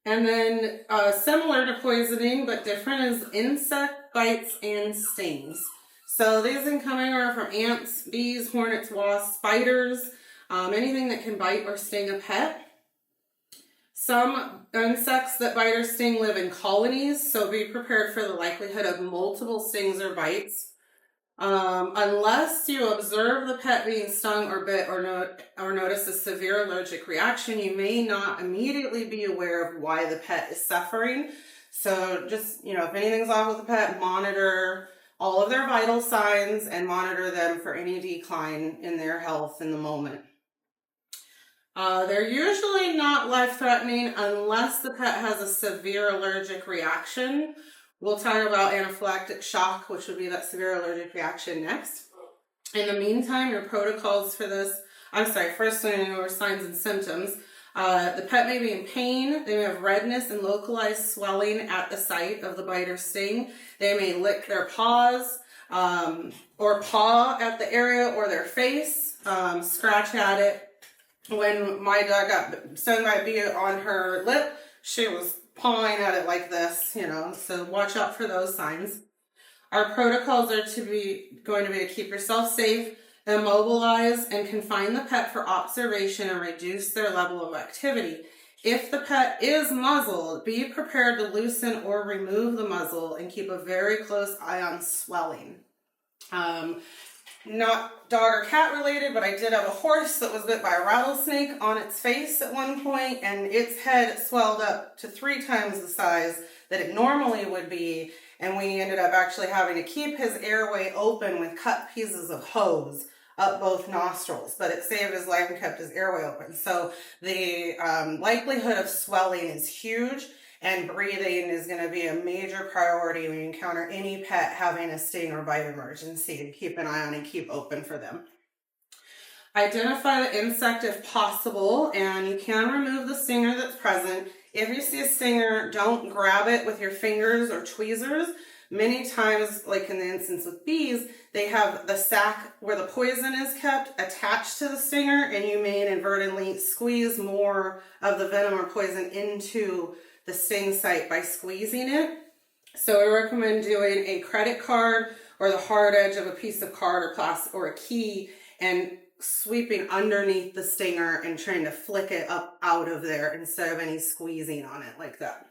And then similar to poisoning, but different, is insect bites and stings. So these can come anywhere from ants, bees, hornets, wasps, spiders, anything that can bite or sting a pet. Some insects that bite or sting live in colonies, so be prepared for the likelihood of multiple stings or bites. Unless you observe the pet being stung or bit or notice a severe allergic reaction, you may not immediately be aware of why the pet is suffering. So just, if anything's off with the pet, monitor all of their vital signs and monitor them for any decline in their health in the moment. They're usually not life-threatening unless the pet has a severe allergic reaction. We'll talk about anaphylactic shock, which would be that severe allergic reaction next. In the meantime, your protocols for this, first we know are signs and symptoms. The pet may be in pain. They may have redness and localized swelling at the site of the bite or sting. They may lick their paws or paw at the area or their face, scratch at it. When my dog got stung by a bee on her lip, she was pawing at it like this, so watch out for those signs. Our protocols are going to be to keep yourself safe, immobilize and confine the pet for observation and reduce their level of activity. If the pet is muzzled, be prepared to loosen or remove the muzzle and keep a very close eye on swelling. Not dog or cat related, but I did have a horse that was bit by a rattlesnake on its face at one point, and its head swelled up to 3 times the size that it normally would be, and we ended up actually having to keep his airway open with cut pieces of hose up both nostrils, but it saved his life and kept his airway open. So the likelihood of swelling is huge, and breathing is going to be a major priority when you encounter any pet having a sting or bite emergency, to keep an eye on and keep open for them. Identify the insect if possible, and you can remove the stinger that's present. If you see a stinger, don't grab it with your fingers or tweezers. Many times, like in the instance with bees, they have the sac where the poison is kept attached to the stinger, and you may inadvertently squeeze more of the venom or poison into the sting site by squeezing it. So I recommend doing a credit card or the hard edge of a piece of card or plastic or a key and sweeping underneath the stinger and trying to flick it up out of there instead of any squeezing on it like that.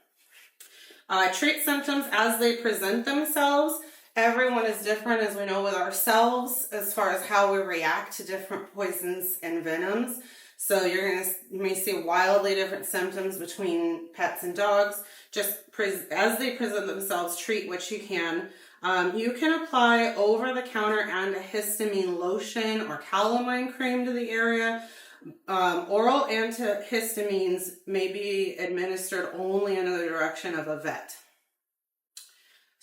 Treat symptoms as they present themselves. Everyone is different, as we know with ourselves, as far as how we react to different poisons and venoms. So you may see wildly different symptoms between pets and dogs. Just as they present themselves, treat what you can. You can apply over-the-counter antihistamine lotion or calamine cream to the area. Oral antihistamines may be administered only in the direction of a vet.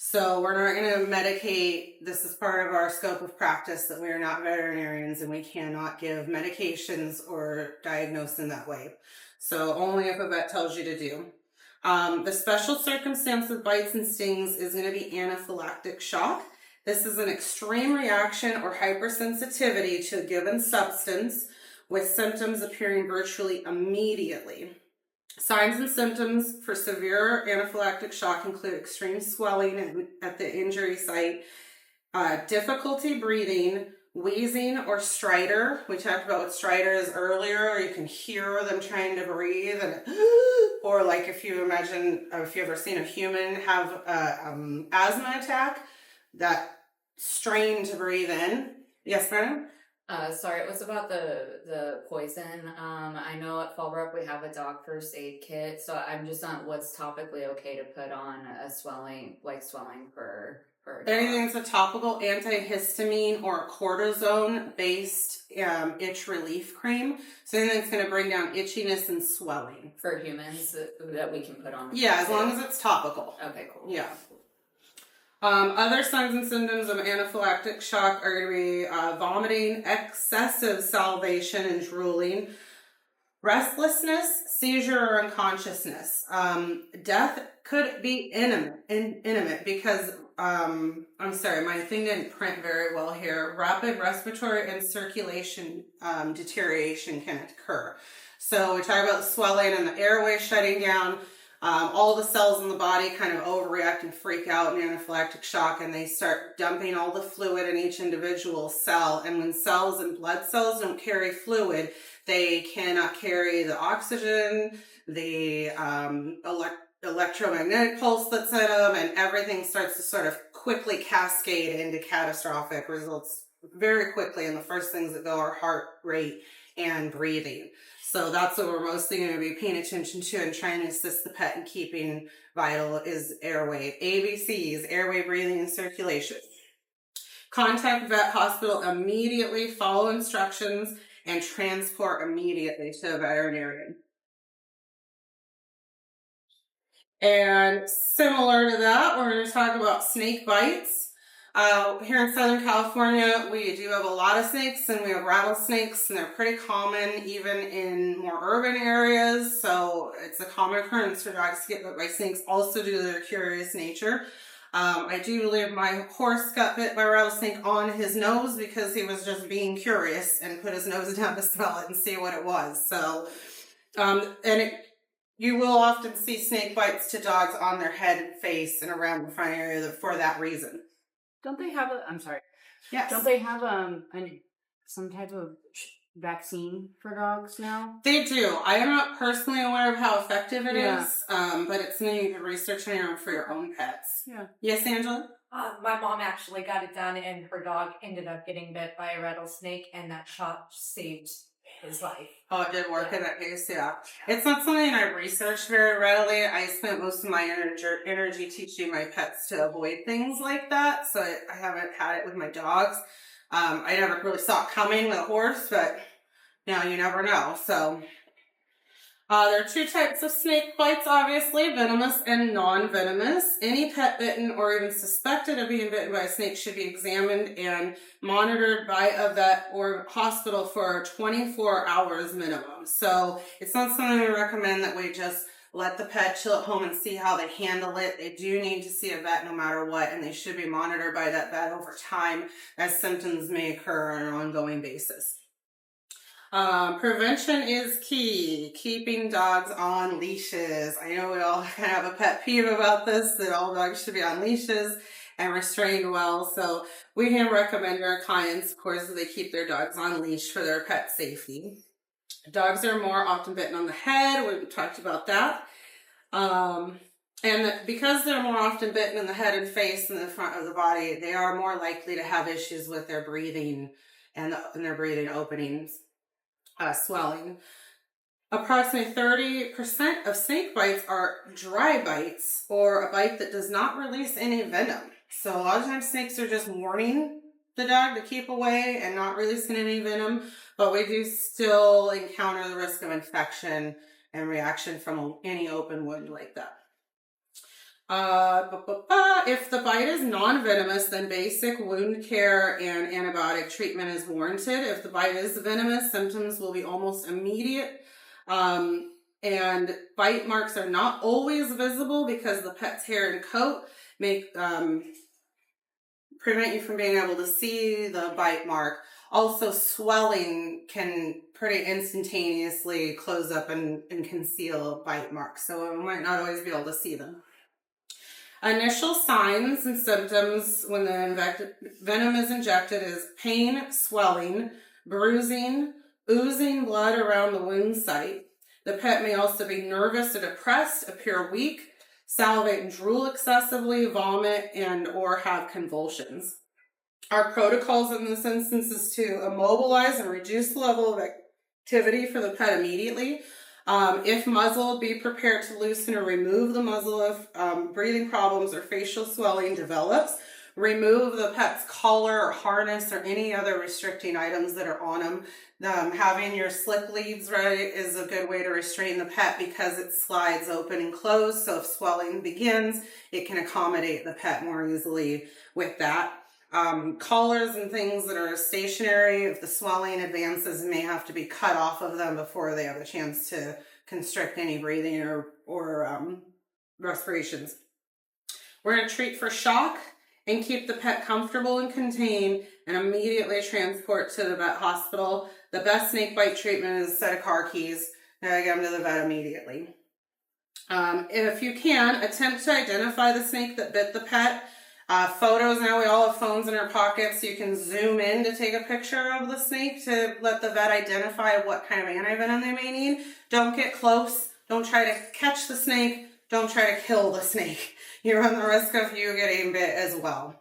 So we're not going to medicate. This is part of our scope of practice, that we are not veterinarians and we cannot give medications or diagnose in that way. So only if a vet tells you to do. The special circumstance with bites and stings is going to be anaphylactic shock. This is an extreme reaction or hypersensitivity to a given substance, with symptoms appearing virtually immediately. Signs and symptoms for severe anaphylactic shock include extreme swelling at the injury site, difficulty breathing, wheezing or stridor. We talked about what stridor is earlier. You can hear them trying to breathe, or like if you ever seen a human have an asthma attack, that strain to breathe in. Yes, Brandon? Sorry, it was about the poison. I know at Fallbrook we have a dog first aid kit, so I'm just on what's topically okay to put on a swelling for a dog. Anything that's a topical antihistamine or a cortisone-based itch relief cream. So anything that's going to bring down itchiness and swelling. For humans that we can put on. Yeah, as long as it's topical. Okay, cool. Yeah. Other signs and symptoms of anaphylactic shock are going to be vomiting, excessive salivation and drooling, restlessness, seizure, or unconsciousness. Death could be imminent because, my thing didn't print very well here. Rapid respiratory and circulation deterioration can occur. So we talk about the swelling and the airway shutting down. all the cells in the body kind of overreact and freak out in anaphylactic shock, and they start dumping all the fluid in each individual cell. And when cells and blood cells don't carry fluid, they cannot carry the oxygen, the electromagnetic pulse that's in them, and everything starts to sort of quickly cascade into catastrophic results very quickly. And the first things that go are heart rate and breathing. So that's what we're mostly going to be paying attention to and trying to assist the pet in keeping vital is airway. ABCs, airway, breathing, and circulation. Contact vet hospital immediately, follow instructions, and transport immediately to a veterinarian. And similar to that, we're going to talk about snake bites. Here in Southern California, we do have a lot of snakes, and we have rattlesnakes, and they're pretty common even in more urban areas. So it's a common occurrence for dogs to get bit by snakes, also due to their curious nature. I do believe my horse got bit by a rattlesnake on his nose because he was just being curious and put his nose down to smell it and see what it was. So, you will often see snake bites to dogs on their head and face and around the front area for that reason. Don't they have I'm sorry. Yes. Don't they have some type of vaccine for dogs now? They do. I am not personally aware of how effective it is, but it's something you can research on your own for your own pets. Yeah. Yes, Angela? My mom actually got it done, and her dog ended up getting bit by a rattlesnake, and that shot saved his life. Oh, it did work in that case, yeah. It's not something I research very readily. I spent most of my energy teaching my pets to avoid things like that, so I haven't had it with my dogs. I never really saw it coming with a horse, but you never know. So there are two types of snake bites, obviously, venomous and non-venomous. Any pet bitten or even suspected of being bitten by a snake should be examined and monitored by a vet or hospital for 24 hours minimum. So it's not something we recommend that we just let the pet chill at home and see how they handle it. They do need to see a vet no matter what, and they should be monitored by that vet over time as symptoms may occur on an ongoing basis. Prevention is key. Keeping dogs on leashes. I know we all kind of have a pet peeve about this, that all dogs should be on leashes and restrained well. So we can recommend to our clients, of course, that they keep their dogs on leash for their pet safety. Dogs are more often bitten on the head. We talked about that. And because they're more often bitten in the head and face and the front of the body, they are more likely to have issues with their breathing and their breathing openings. Swelling. Approximately 30% of snake bites are dry bites or a bite that does not release any venom. So a lot of times snakes are just warning the dog to keep away and not releasing any venom, but we do still encounter the risk of infection and reaction from any open wound like that. If the bite is non-venomous, then basic wound care and antibiotic treatment is warranted. If the bite is venomous, symptoms will be almost immediate. And bite marks are not always visible because the pet's hair and coat make prevent you from being able to see the bite mark. Also, swelling can pretty instantaneously close up and conceal bite marks, so we might not always be able to see them. Initial signs and symptoms when the venom is injected is pain, swelling, bruising, oozing blood around the wound site. The pet may also be nervous or depressed, appear weak, salivate and drool excessively, vomit, and or have convulsions. Our protocols in this instance is to immobilize and reduce the level of activity for the pet immediately. If muzzled, be prepared to loosen or remove the muzzle if breathing problems or facial swelling develops. Remove the pet's collar or harness or any other restricting items that are on them. Having your slip leads ready is a good way to restrain the pet because it slides open and closed. So if swelling begins, it can accommodate the pet more easily with that. Collars and things that are stationary, if the swelling advances, may have to be cut off of them before they have a chance to constrict any breathing or respirations. We're going to treat for shock and keep the pet comfortable and contained and immediately transport to the vet hospital. The best snake bite treatment is a set of car keys. Now I get them to the vet immediately. If you can, attempt to identify the snake that bit the pet. Photos, now we all have phones in our pockets, so you can zoom in to take a picture of the snake to let the vet identify what kind of antivenom they may need. Don't get close. Don't try to catch the snake. Don't try to kill the snake. You run the risk of you getting bit as well.